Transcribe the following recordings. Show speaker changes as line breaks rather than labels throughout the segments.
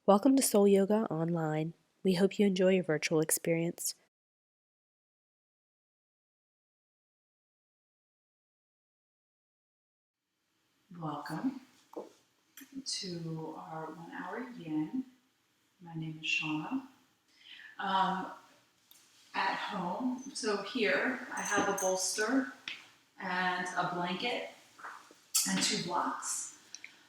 Welcome to Soul Yoga Online. We hope you enjoy your virtual experience.
Welcome to our 1 hour yin. My name is Shanna. At home, so here I have a bolster and a blanket and 2 blocks.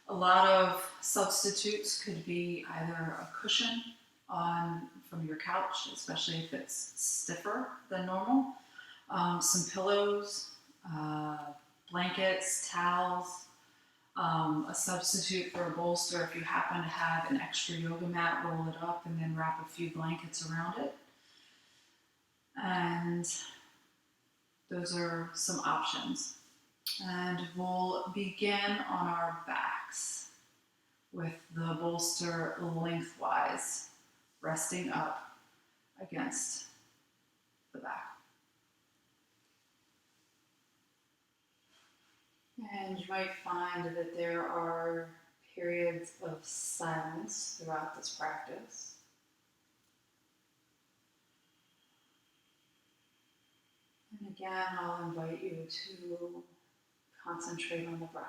A lot of substitutes could be either a cushion from your couch, especially if it's stiffer than normal, some pillows, blankets, towels, a substitute for a bolster if you happen to have an extra yoga mat, roll it up and then wrap a few blankets around it. And those are some options. And we'll begin on our backs with the bolster lengthwise, resting up against the back. And you might find that there are periods of silence throughout this practice. And again, I'll invite you to concentrate on the breath.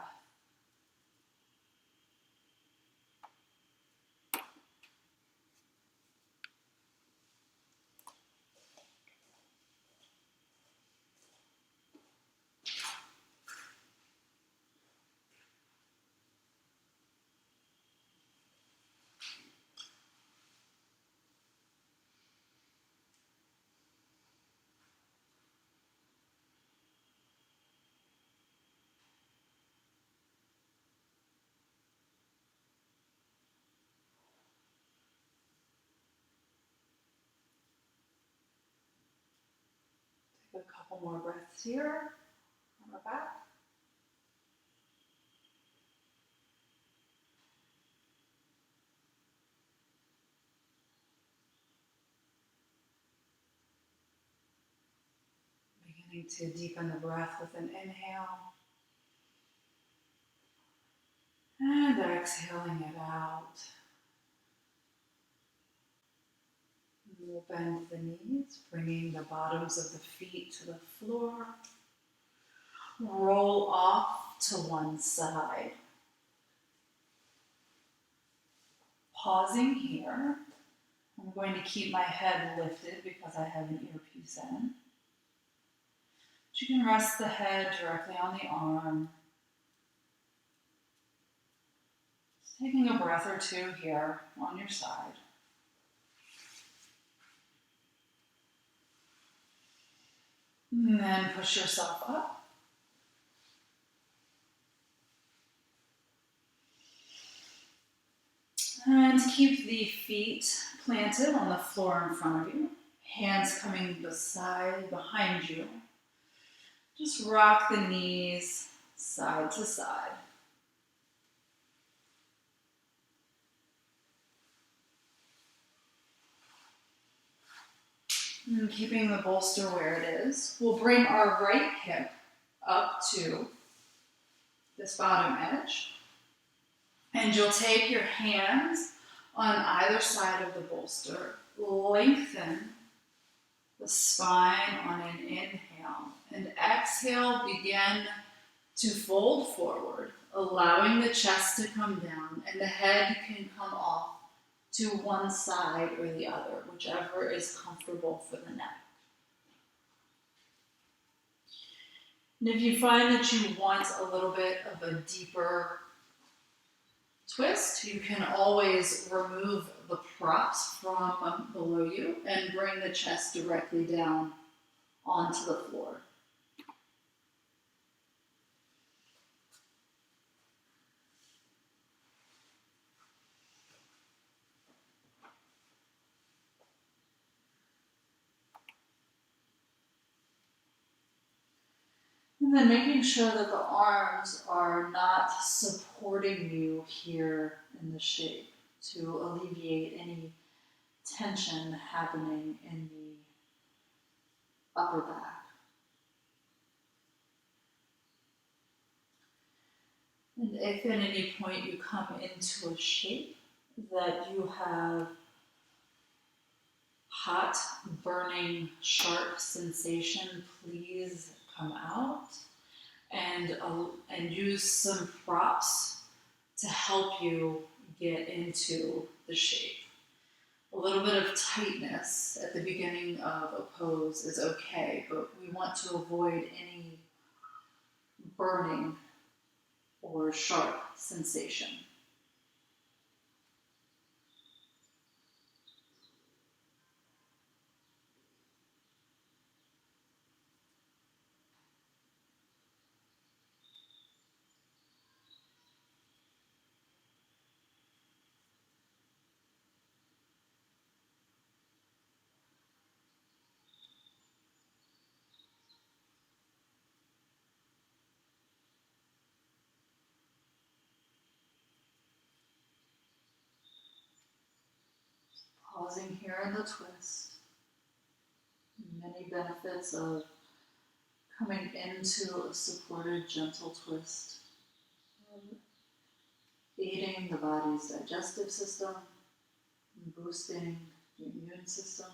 Take a couple more breaths here on our back. Beginning to deepen the breath with an inhale. And exhaling it out. And we'll bend the knees, bringing the bottoms of the feet to the floor. Roll off to one side. Pausing here. I'm going to keep my head lifted because I have an earpiece in. But you can rest the head directly on the arm. Just taking a breath or two here on your side. And then push yourself up. And keep the feet planted on the floor in front of you. Hands coming behind you. Just rock the knees side to side. And keeping the bolster where it is, we'll bring our right hip up to this bottom edge. And you'll take your hands on either side of the bolster, lengthen the spine on an inhale, and exhale, begin to fold forward, allowing the chest to come down, and the head can come off to one side or the other, whichever is comfortable for the neck. And if you find that you want a little bit of a deeper twist, you can always remove the props from below you and bring the chest directly down onto the floor. And then making sure that the arms are not supporting you here in the shape to alleviate any tension happening in the upper back. And if at any point you come into a shape that you have hot, burning, sharp sensation, please come out and use some props to help you get into the shape. A little bit of tightness at the beginning of a pose is okay, but we want to avoid any burning or sharp sensation. Pausing here in the twist. Many benefits of coming into a supported, gentle twist. Aiding the body's digestive system, boosting the immune system,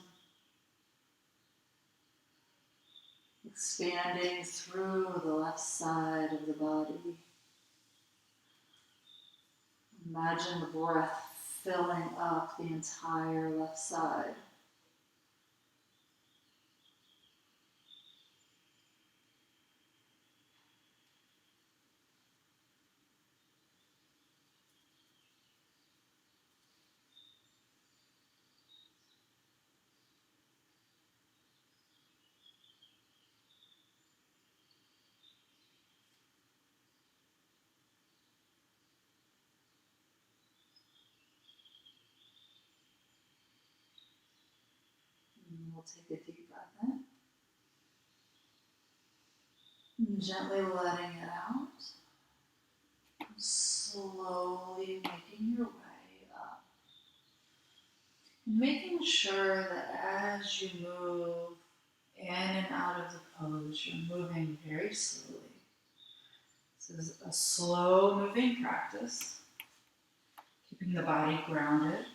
expanding through the left side of the body. Imagine the breath filling up the entire left side. And we'll take a deep breath in. And gently letting it out. Slowly making your way up. And making sure that as you move in and out of the pose, you're moving very slowly. This is a slow moving practice, keeping the body grounded.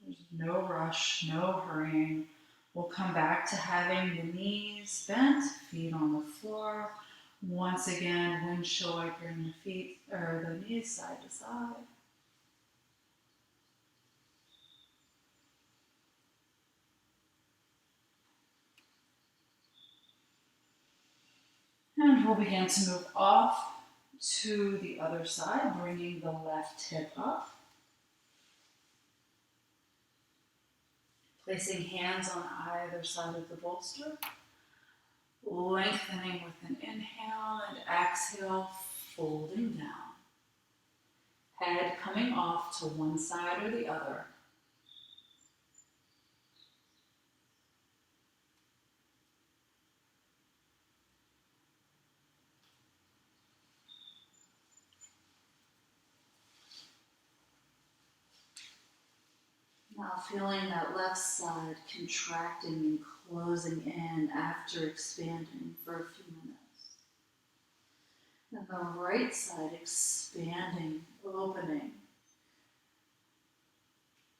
There's no rush, no hurrying. We'll come back to having the knees bent, feet on the floor. Once again, windshield wipering the feet or the knees side to side. And we'll begin to move off to the other side, bringing the left hip up. Placing hands on either side of the bolster. Lengthening with an inhale and exhale, folding down. Head coming off to one side or the other. Now feeling that left side contracting and closing in after expanding for a few minutes. And the right side expanding, opening,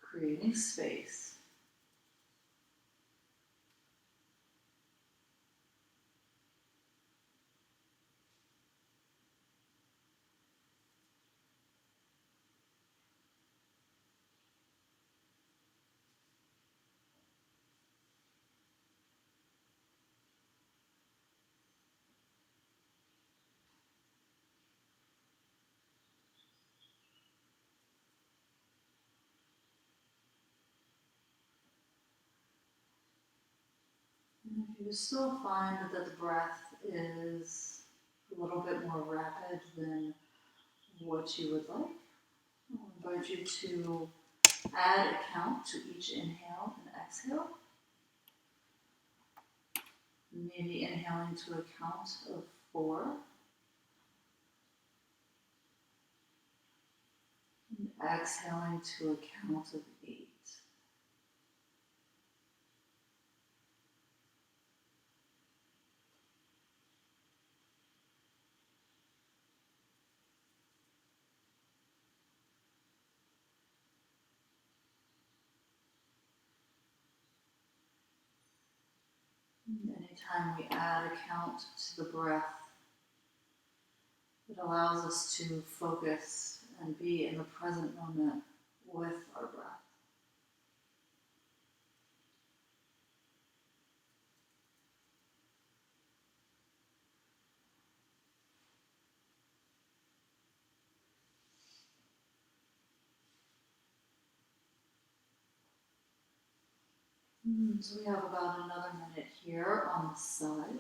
creating space. And if you still find that the breath is a little bit more rapid than what you would like, I'll invite you to add a count to each inhale and exhale. Maybe inhaling to a count of 4. And exhaling to a count of 8. Anytime we add a count to the breath, it allows us to focus and be in the present moment with our breath. So we have about another minute here on the side.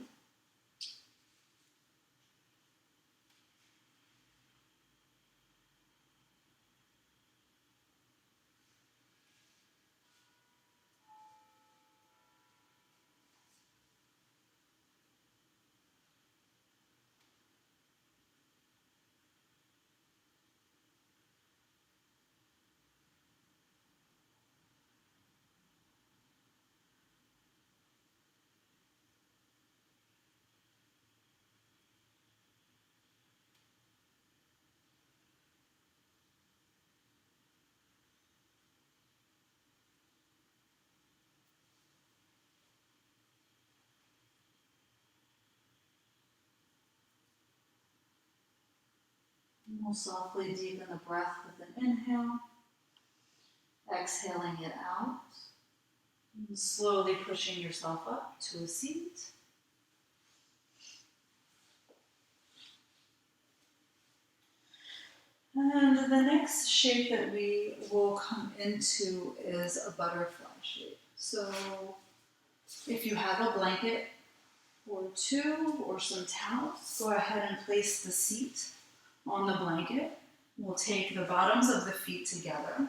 And we'll softly deepen the breath with an inhale, exhaling it out, and slowly pushing yourself up to a seat. And the next shape that we will come into is a butterfly shape. So if you have a blanket or two or some towels, go ahead and place the seat on the blanket. We'll take the bottoms of the feet together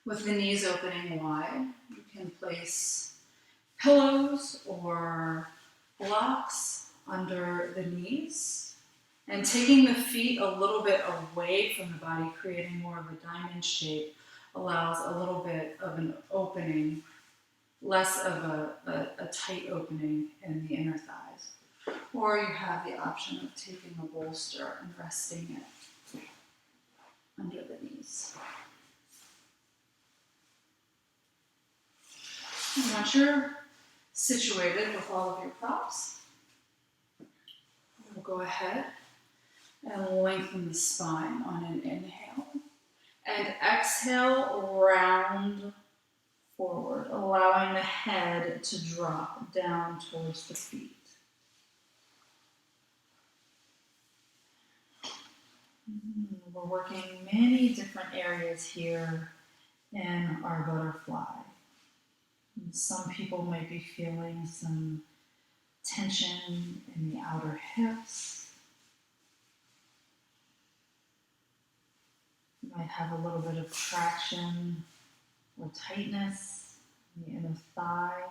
with the knees opening wide. You can place pillows or blocks under the knees and taking the feet a little bit away from the body, creating more of a diamond shape, allows a little bit of an opening, less of a tight opening in the inner thighs. Or you have the option of taking a bolster and resting it under the knees. And once you're situated with all of your props, we'll go ahead and lengthen the spine on an inhale. And exhale, round forward, allowing the head to drop down towards the feet. We're working many different areas here in our butterfly. And some people might be feeling some tension in the outer hips. You might have a little bit of traction or tightness in the inner thigh.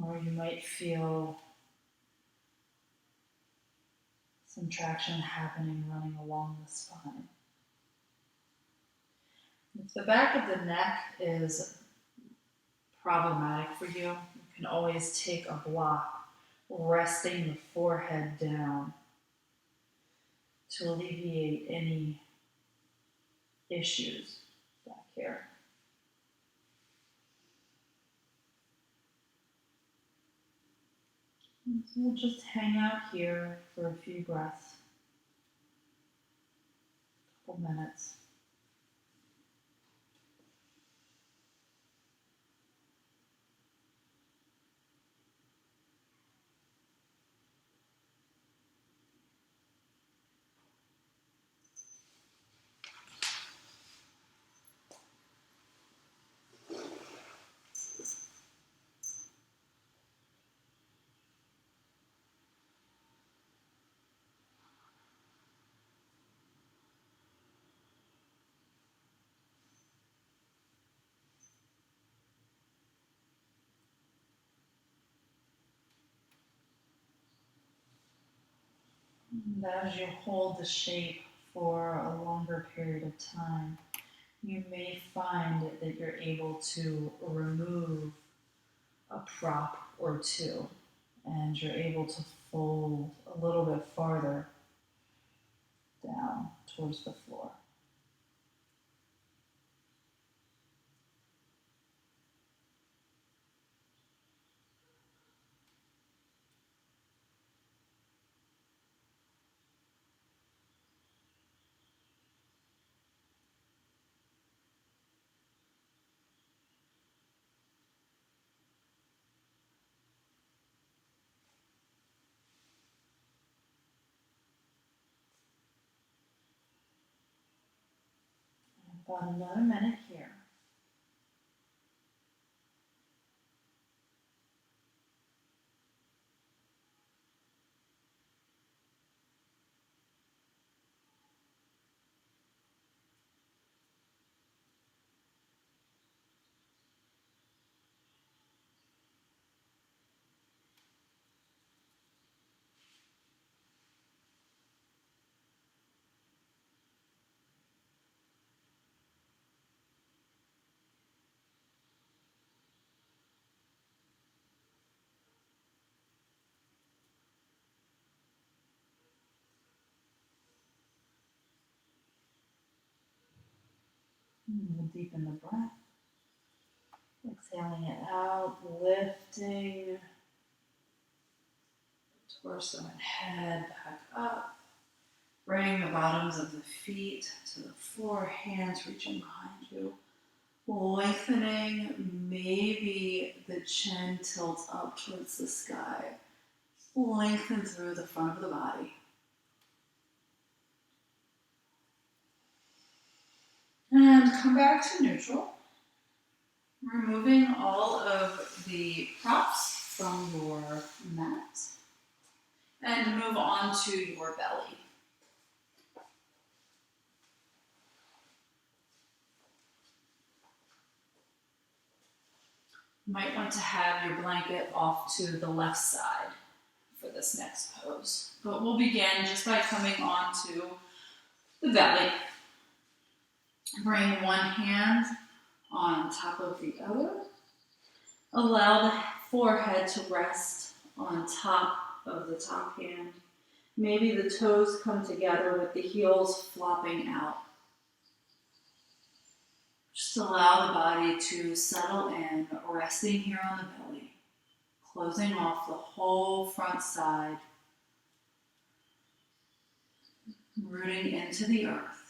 Or you might feel some traction happening running along the spine. If the back of the neck is problematic for you, you can always take a block, resting the forehead down to alleviate any issues back here. And so we'll just hang out here for a few breaths, a couple minutes. And as you hold the shape for a longer period of time, you may find that you're able to remove a prop or two, and you're able to fold a little bit farther down towards the floor. About another minute here. We'll deepen the breath. Exhaling it out, lifting the torso and head back up. Bring the bottoms of the feet to the floor, hands reaching behind you. Lengthening, maybe the chin tilts up towards the sky. Lengthen through the front of the body. And come back to neutral. Removing all of the props from your mat. And move on to your belly. You might want to have your blanket off to the left side for this next pose. But we'll begin just by coming onto the belly. Bring one hand on top of the other. Allow the forehead to rest on top of the top hand. Maybe the toes come together with the heels flopping out. Just allow the body to settle in, resting here on the belly, closing off the whole front side, rooting into the earth.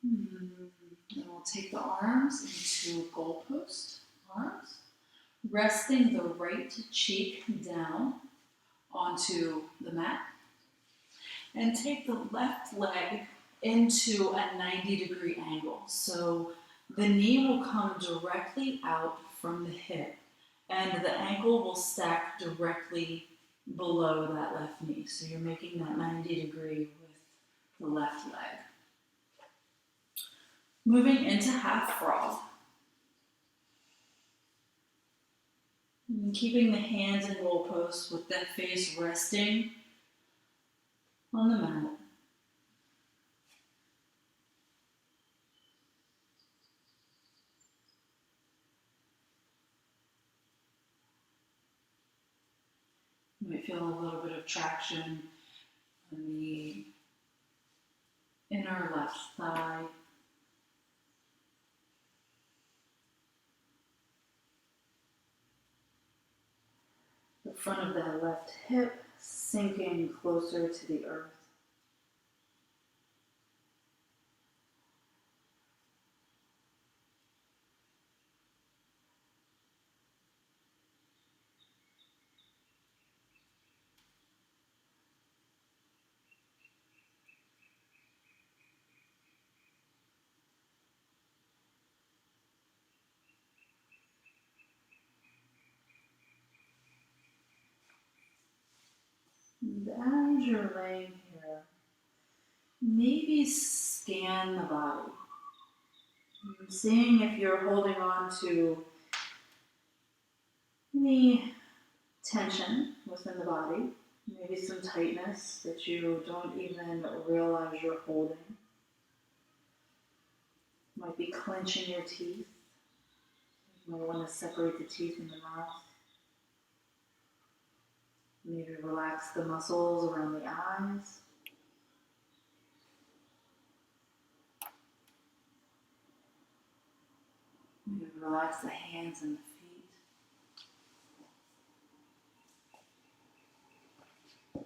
Then we'll take the arms into goalpost arms, resting the right cheek down onto the mat, and take the left leg into a 90-degree angle. So the knee will come directly out from the hip, and the ankle will stack directly below that left knee. So you're making that 90-degree with the left leg. Moving into half frog. And keeping the hands in goalposts with the face resting on the mat. You might feel a little bit of traction on the inner left thigh. The front of that left hip sinking closer to the earth. And as you're laying here, maybe scan the body. Seeing if you're holding on to any tension within the body, maybe some tightness that you don't even realize you're holding. You might be clenching your teeth. You might want to separate the teeth in the mouth. Maybe relax the muscles around the eyes. Maybe relax the hands and the feet.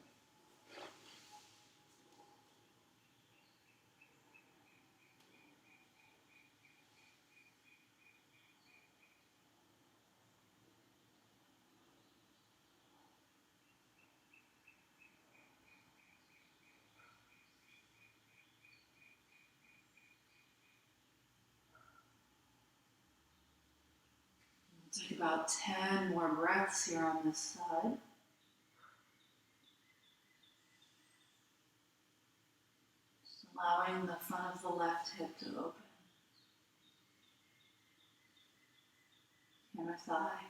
Take about 10 more breaths here on this side. Just allowing the front of the left hip to open. Hammer thigh.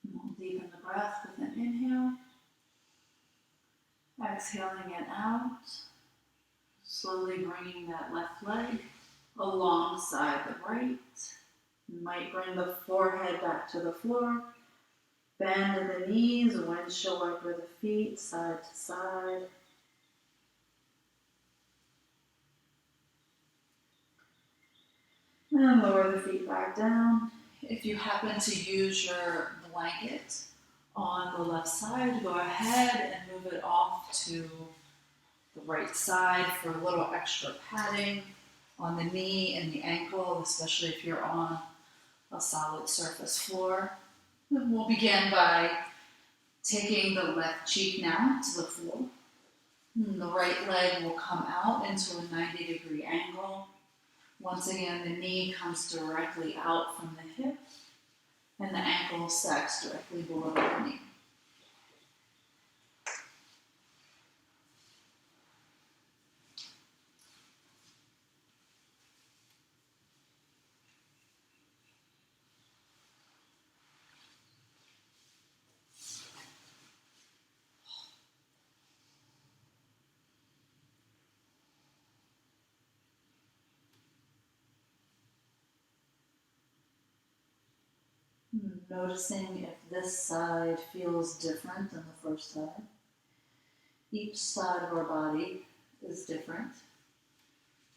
And we'll deepen the breath with an inhale. Exhaling it out. Slowly bringing that left leg alongside the right. You might bring the forehead back to the floor. Bend in the knees, windshield wiper the feet side to side. And lower the feet back down. If you happen to use your blanket on the left side, go ahead and move it off to the right side for a little extra padding on the knee and the ankle, especially if you're on a solid surface floor. And we'll begin by taking the left cheek now to the floor. And the right leg will come out into a 90-degree angle. Once again, the knee comes directly out from the hip, and the ankle stacks directly below the knee. Noticing if this side feels different than the first side. Each side of our body is different.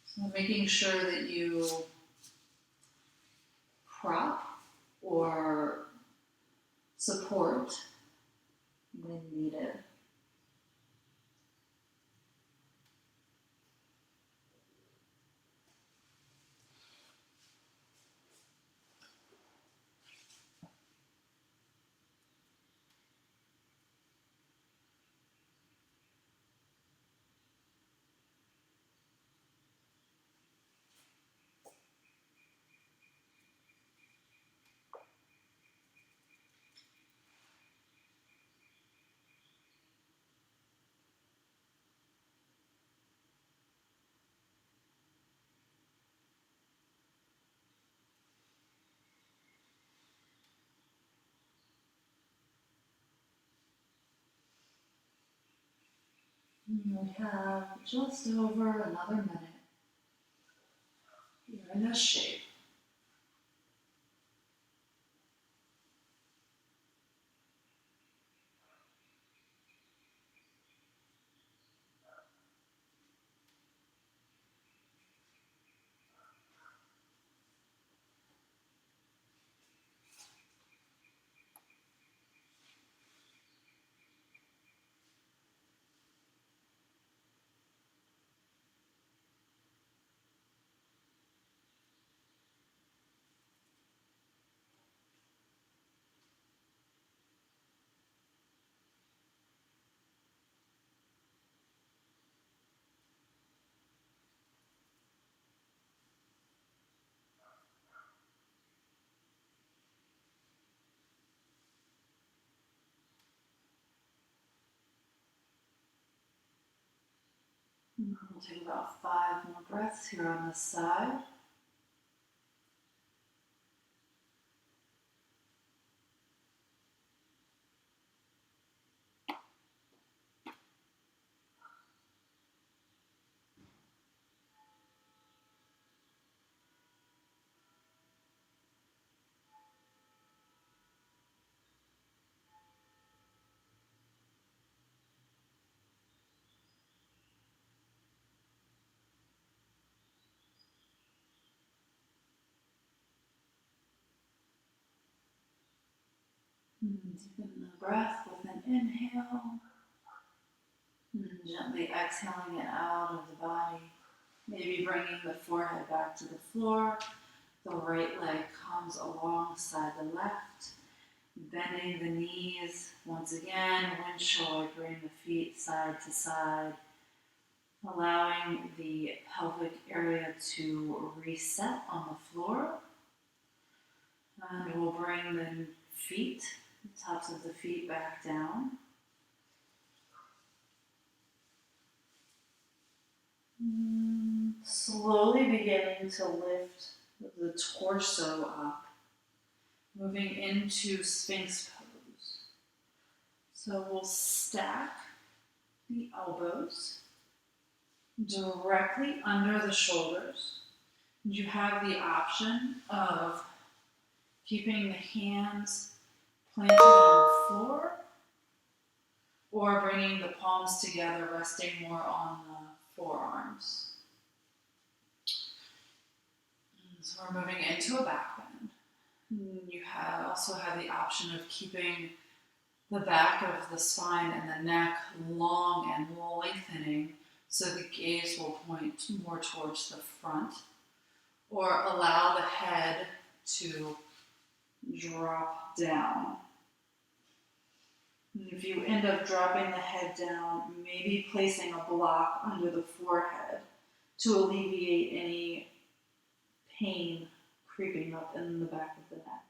So making sure that you prop or support when needed. We have just over another minute here in this shape. We'll take about 5 more breaths here on this side. Deepen the breath with an inhale. Gently exhaling it out of the body. Maybe bringing the forehead back to the floor. The right leg comes alongside the left. Bending the knees. Once again, windshield, bring the feet side to side. Allowing the pelvic area to reset on the floor. And we'll bring the feet, the tops of the feet back down. Slowly beginning to lift the torso up, moving into Sphinx pose. So we'll stack the elbows directly under the shoulders. You have the option of keeping the hands planted on the floor or bringing the palms together, resting more on the forearms. So we're moving into a back bend. You also have the option of keeping the back of the spine and the neck long and lengthening so the gaze will point more towards the front, or allow the head to drop down. And if you end up dropping the head down, maybe placing a block under the forehead to alleviate any pain creeping up in the back of the neck.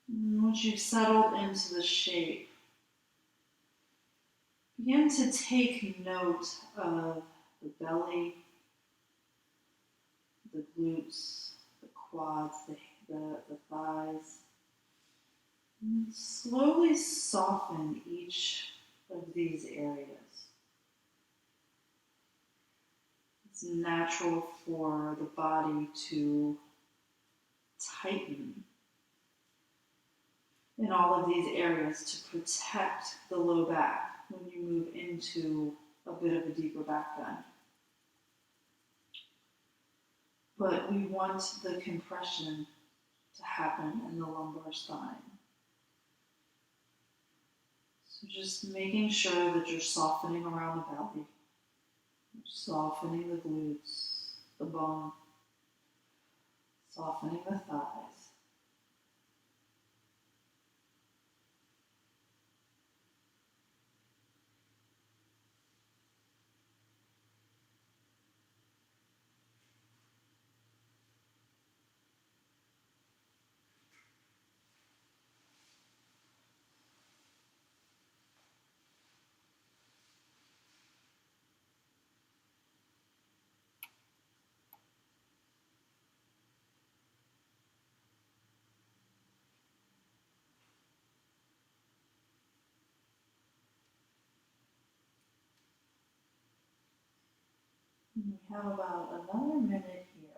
And once you've settled into the shape, begin to take note of the belly, the glutes, the quads, the thighs. And slowly soften each of these areas. It's natural for the body to tighten in all of these areas to protect the low back when you move into a bit of a deeper back bend. But we want the compression to happen in the lumbar spine. So just making sure that you're softening around the belly, you're softening the glutes, the bone, softening the thighs. And we have about another minute here.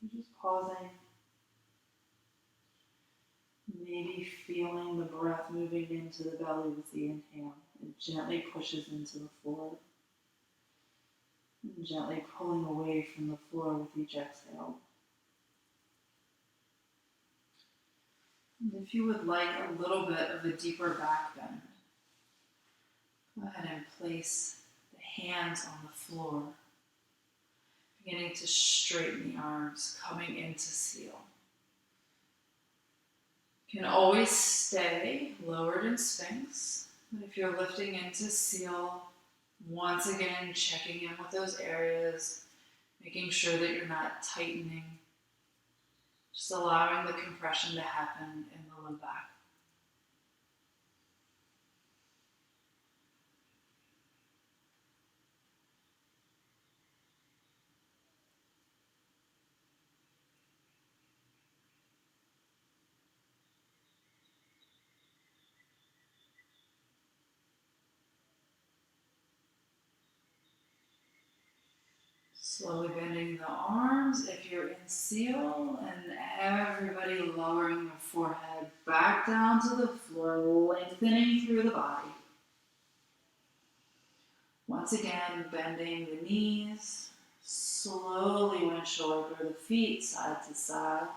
You're just pausing, maybe feeling the breath moving into the belly with the inhale. It gently pushes into the floor. And gently pulling away from the floor with each exhale. And if you would like a little bit of a deeper back bend, go ahead and place the hands on the floor, beginning to straighten the arms, coming into seal. You can always stay lowered in Sphinx, but if you're lifting into seal, once again checking in with those areas, making sure that you're not tightening, just allowing the compression to happen in the low back. Slowly bending the arms if you're in seal, and everybody lowering your forehead back down to the floor, lengthening through the body. Once again, bending the knees, slowly windshield shoulder the feet side to side.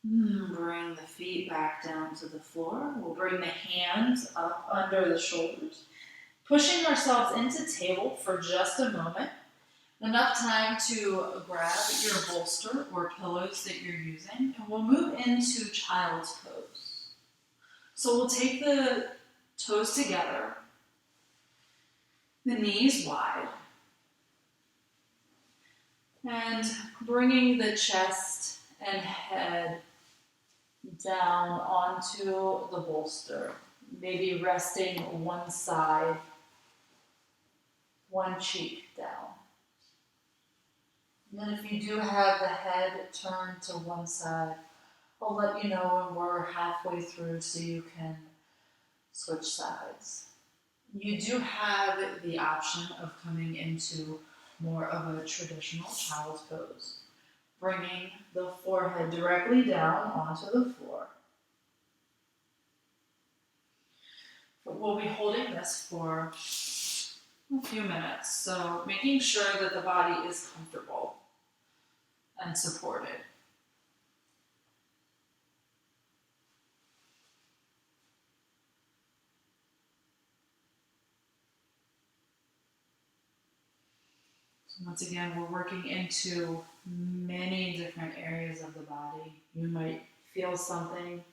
Bring the feet back down to the floor. We'll bring the hands up under the shoulders, pushing ourselves into table for just a moment. Enough time to grab your bolster or pillows that you're using, and we'll move into child's pose. So we'll take the toes together, the knees wide, and bringing the chest and head down onto the bolster, maybe resting one side, one cheek down. And then if you do have the head turned to one side, I'll let you know when we're halfway through so you can switch sides. You do have the option of coming into more of a traditional child's pose, bringing the forehead directly down onto the floor. But we'll be holding this for a few minutes, so making sure that the body is comfortable and supported. So once again, we're working into many different areas of the body. You might feel something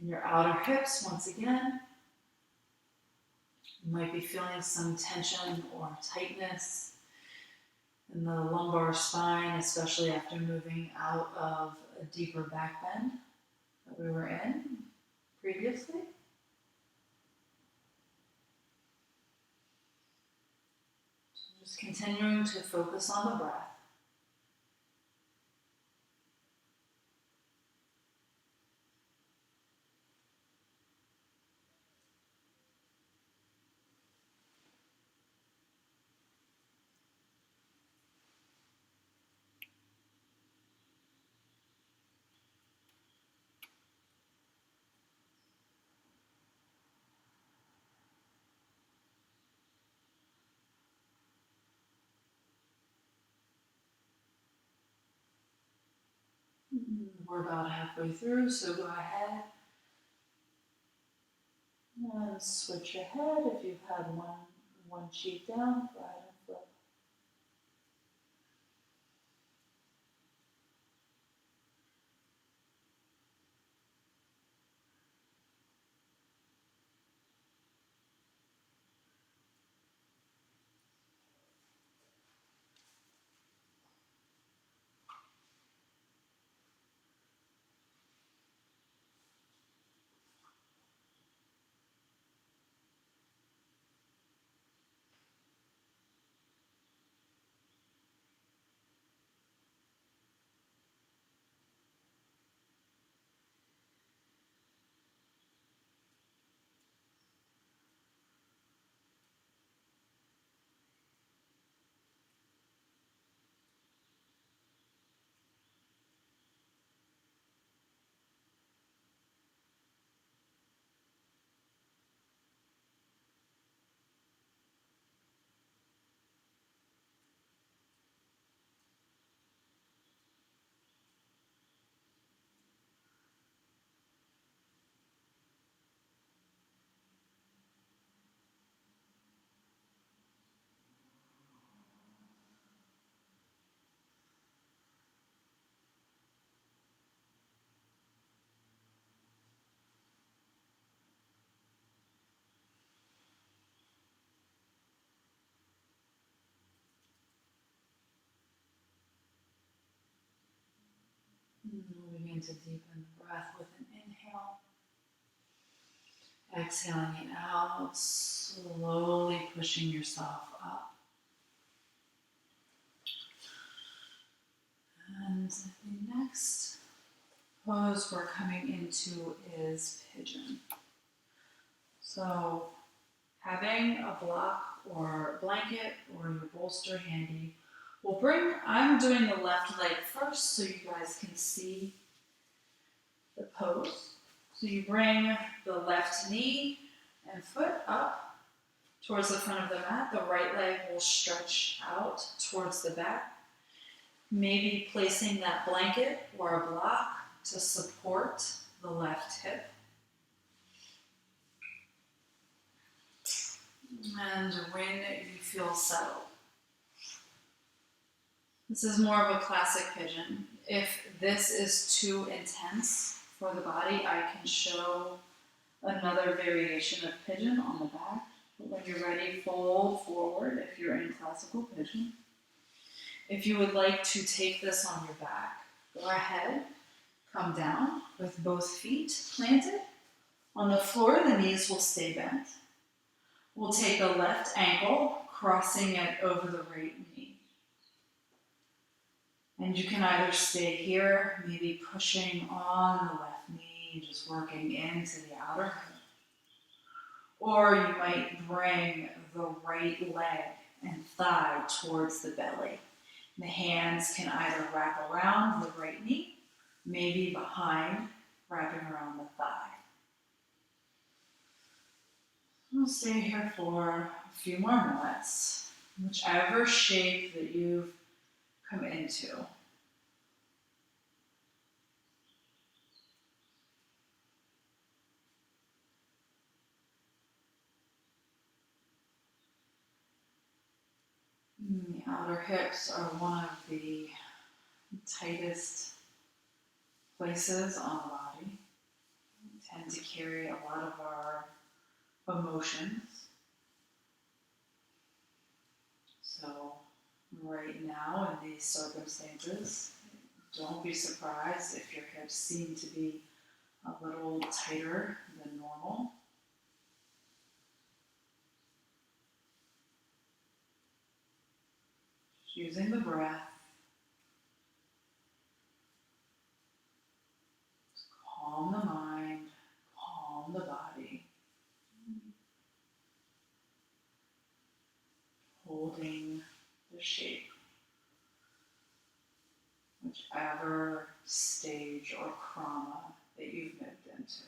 in your outer hips once again. You might be feeling some tension or tightness in the lumbar spine, especially after moving out of a deeper back bend that we were in previously. So just continuing to focus on the breath. We're about halfway through, so go ahead and switch your head. If you've had one cheek down, go ahead and flip. Moving in to deepen the breath with an inhale. Exhaling it out, slowly pushing yourself up. And the next pose we're coming into is Pigeon. So having a block or blanket or your bolster handy will bring, I'm doing the left leg first so you guys can see the pose. So you bring the left knee and foot up towards the front of the mat. The right leg will stretch out towards the back. Maybe placing that blanket or a block to support the left hip. And when you feel settled. This is more of a classic pigeon. If this is too intense for the body, I can show another variation of pigeon on the back. But when you're ready, fold forward if you're in classical pigeon. If you would like to take this on your back, go ahead, come down with both feet planted. On the floor, the knees will stay bent. We'll take the left ankle, crossing it over the right knee. And you can either stay here, maybe pushing on the left knee, just working into the outer hip. Or you might bring the right leg and thigh towards the belly. The hands can either wrap around the right knee, maybe behind, wrapping around the thigh. We'll stay here for a few more minutes, whichever shape that you've come into. The outer hips are one of the tightest places on the body. We tend to carry a lot of our emotions. So right now in these circumstances, don't be surprised if your hips seem to be a little tighter than normal. Just using the breath. Calm the mind, calm the body. Holding the shape. Whichever stage or krama that you've moved into.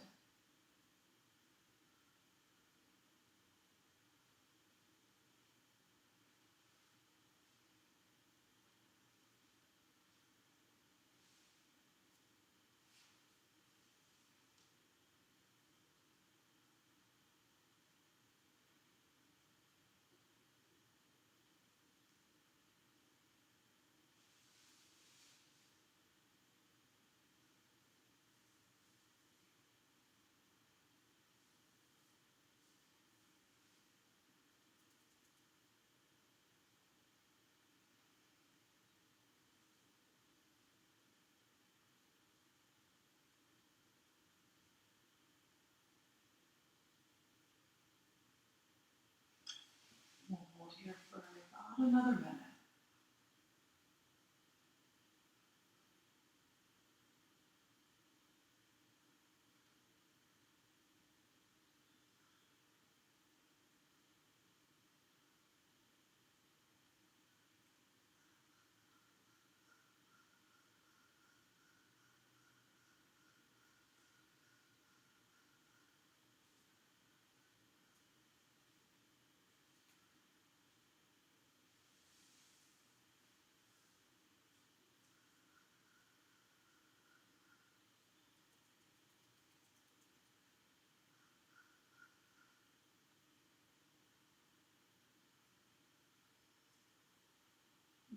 We'll hold here for about another minute.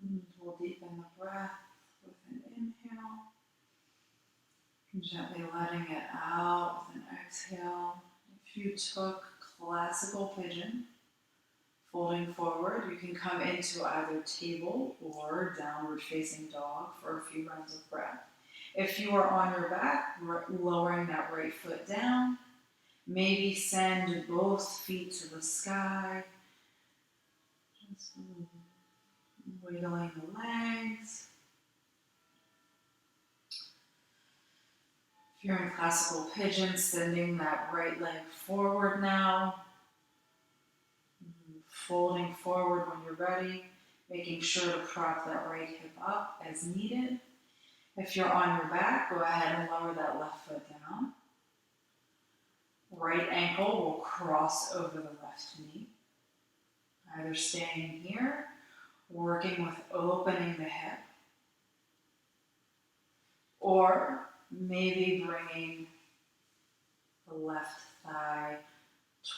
And we'll deepen the breath with an inhale. And gently letting it out with an exhale. If you took classical pigeon, folding forward, you can come into either table or downward facing dog for a few rounds of breath. If you are on your back, lowering that right foot down, maybe send both feet to the sky. Just wiggling the legs. If you're in classical pigeon, sending that right leg forward now. Folding forward when you're ready, making sure to prop that right hip up as needed. If you're on your back, go ahead and lower that left foot down. Right ankle will cross over the left knee. Either staying here, working with opening the hip, or maybe bringing the left thigh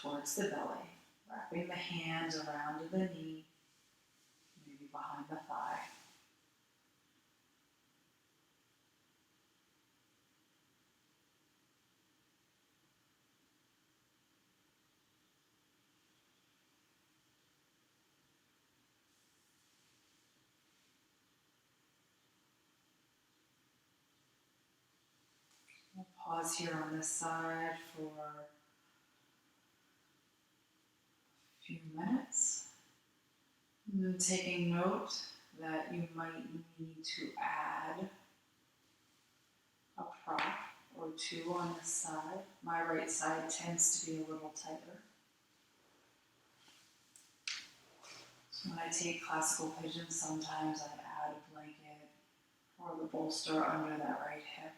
towards the belly, wrapping the hands around the knee, maybe behind the thigh. We'll pause here on this side for a few minutes. And taking note that you might need to add a prop or two on this side. My right side tends to be a little tighter. So when I take classical pigeon, sometimes I add a blanket or the bolster under that right hip.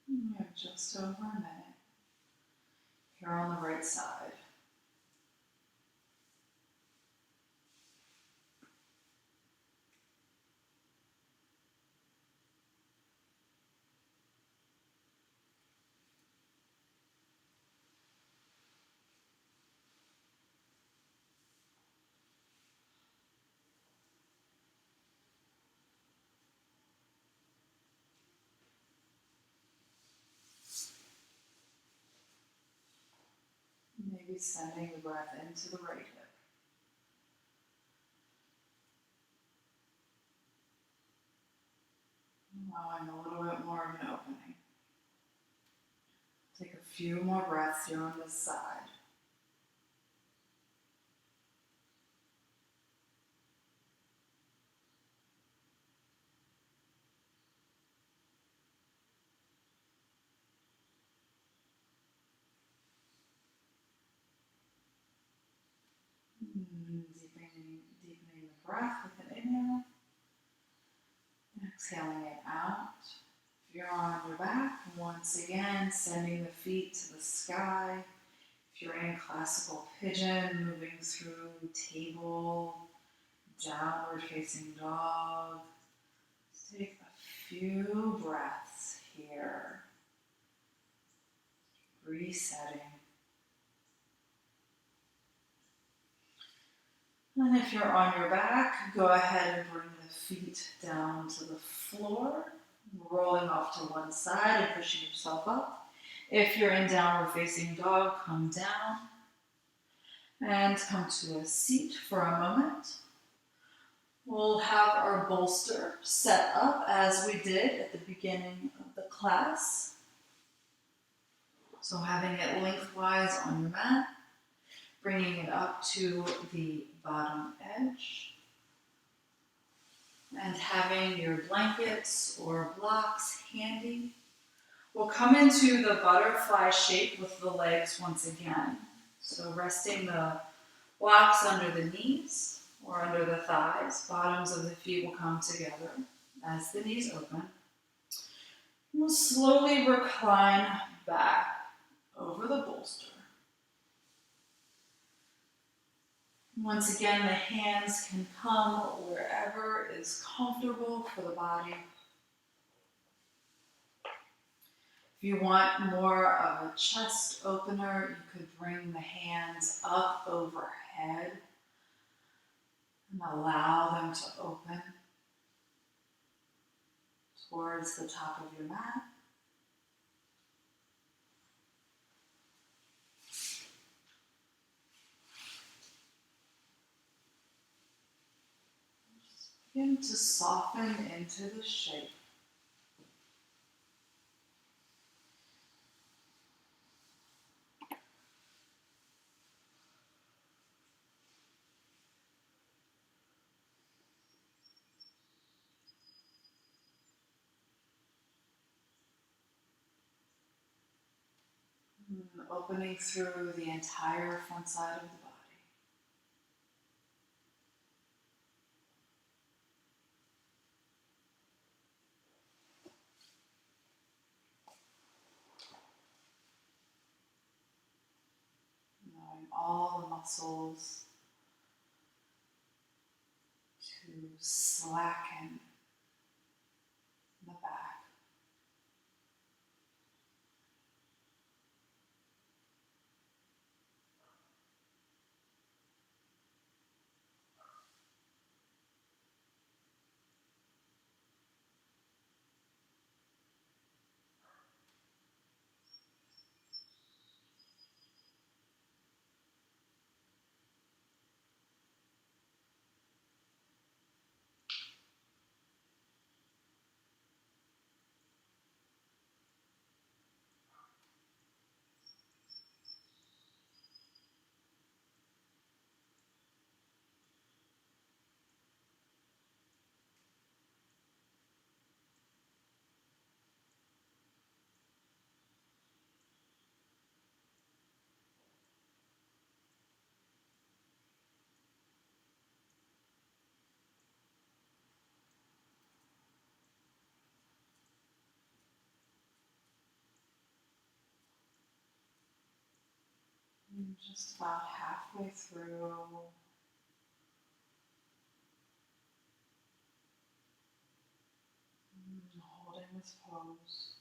We have just over a minute here on the right side. Maybe sending the breath into the right hip. Allowing a little bit more of an opening. Take a few more breaths here on this side. Deepening the breath with an inhale. Exhaling it out. If you're on your back, once again, sending the feet to the sky. If you're in classical pigeon, moving through table, downward facing dog. Just take a few breaths here. Resetting. And if you're on your back, go ahead and bring the feet down to the floor, rolling off to one side and pushing yourself up. If you're in downward facing dog, come down and come to a seat for a moment. We'll have our bolster set up as we did at the beginning of the class. So having it lengthwise on your mat, bringing it up to the bottom edge, and having your blankets or blocks handy. We'll come into the butterfly shape with the legs once again. So resting the blocks under the knees or under the thighs. Bottoms of the feet will come together as the knees open. We'll slowly recline back over the bolster. Once again, the hands can come wherever is comfortable for the body. If you want more of a chest opener, you could bring the hands up overhead and allow them to open towards the top of your mat. Begin to soften into the shape. Opening through the entire front side of the body. Allowing all the muscles to slacken in the back. And just about halfway through. Holding this pose.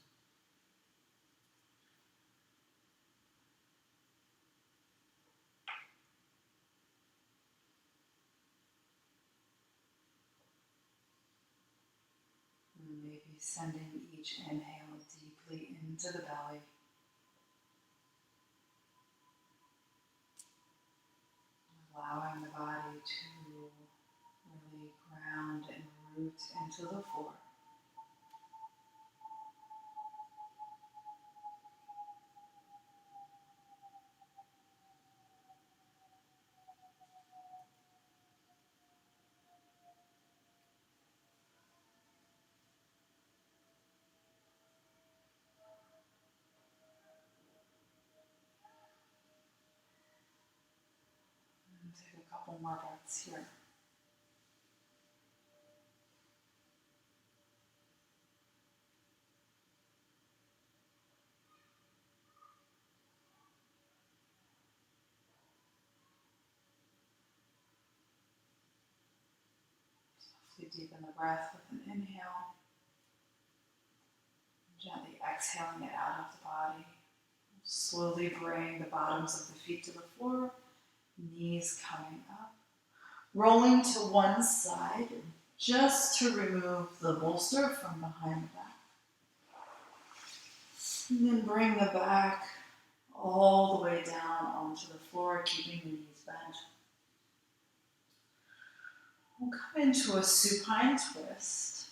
And maybe sending each inhale deeply into the belly. Allowing the body to really ground and root into the floor. And take a couple more breaths here. Softly deepen the breath with an inhale. Gently exhaling it out of the body. Slowly bring the bottoms of the feet to the floor, knees coming up. Rolling to one side, just to remove the bolster from behind the back. And then bring the back all the way down onto the floor, keeping the knees bent. We'll come into a supine twist.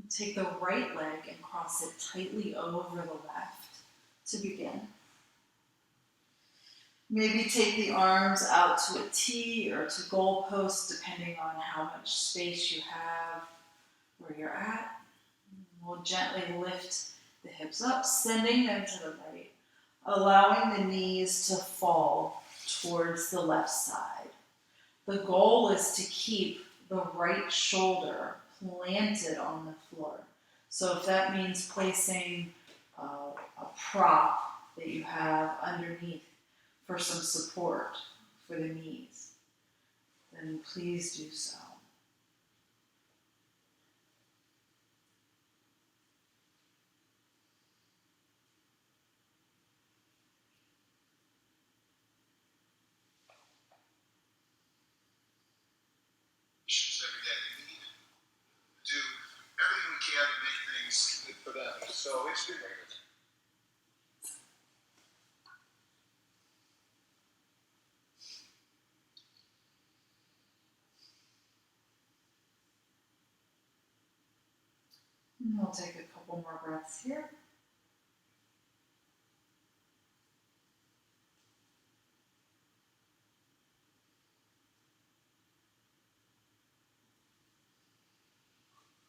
Take the right leg and cross it tightly over the left to begin. Maybe take the arms out to a T or to goalpost, depending on how much space you have where you're at. We'll gently lift the hips up, sending them to the right, allowing the knees to fall towards the left side. The goal is to keep the right shoulder planted on the floor. So if that means placing a prop that you have underneath for some support for the knees, then please do so.
so it's been very good.
And we'll take a couple more breaths here.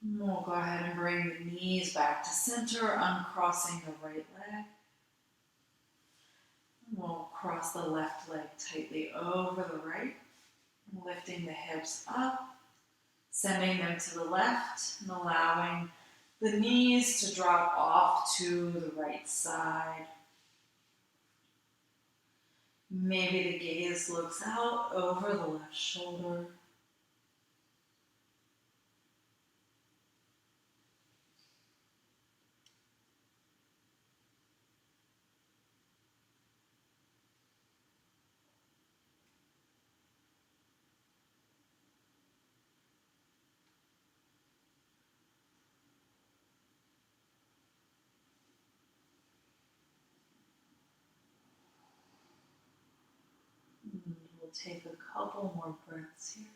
And we'll go ahead and bring the knees back to center, uncrossing the right leg. And we'll cross the left leg tightly over the right, lifting the hips up, sending them to the left, and allowing the knees to drop off to the right side. Maybe the gaze looks out over the left shoulder. And we'll take a couple more breaths here.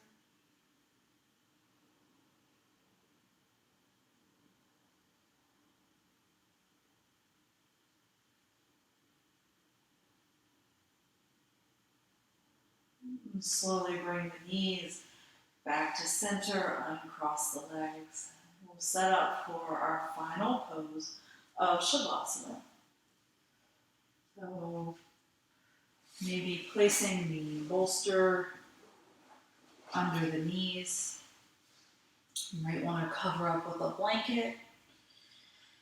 And slowly bring the knees back to center, uncross the legs. We'll set up for our final pose of Shavasana. So maybe placing the bolster under the knees. You might want to cover up with a blanket.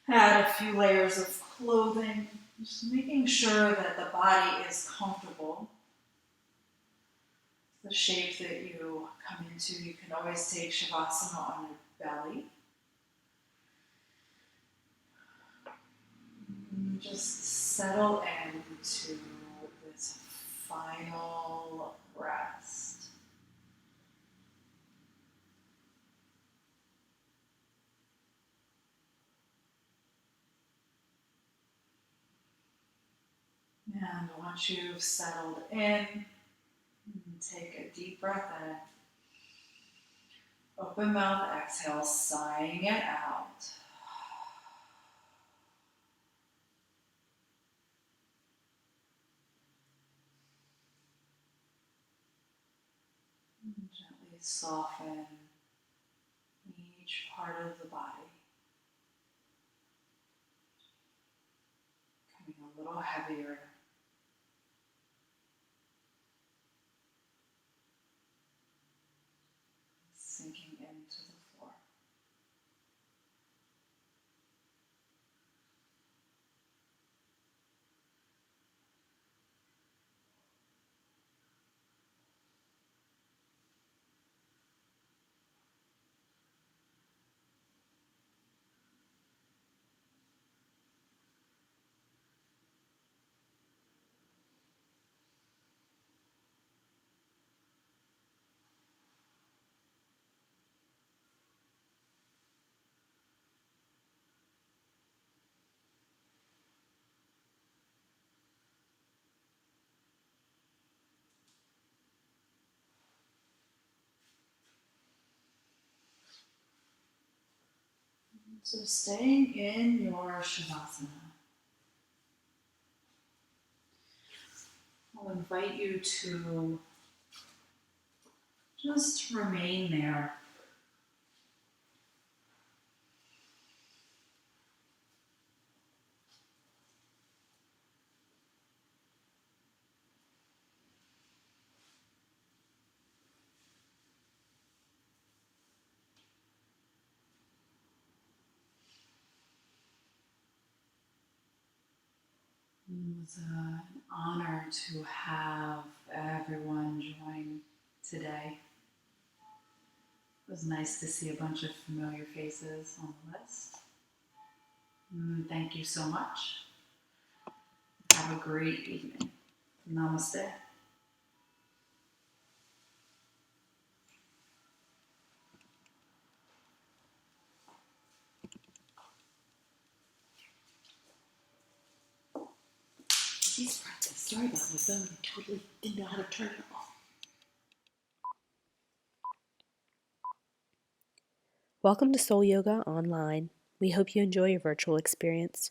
Add a few layers of clothing, just making sure that the body is comfortable. The shape that you come into, you can always take Shavasana on your belly. And just settle into this final rest. And once you've settled in, take a deep breath in. Open mouth, exhale, sighing it out. And gently soften each part of the body, becoming a little heavier. Sinking into the floor. So staying in your Shavasana, I'll invite you to just remain there. It was an honor to have everyone join today. It was nice to see a bunch of familiar faces on the list. Thank you so much. Have a great evening. Namaste.
Jeez, Princess, sorry about my phone. I totally didn't know how to turn it off.
Welcome to Soul Yoga Online. We hope you enjoy your virtual experience.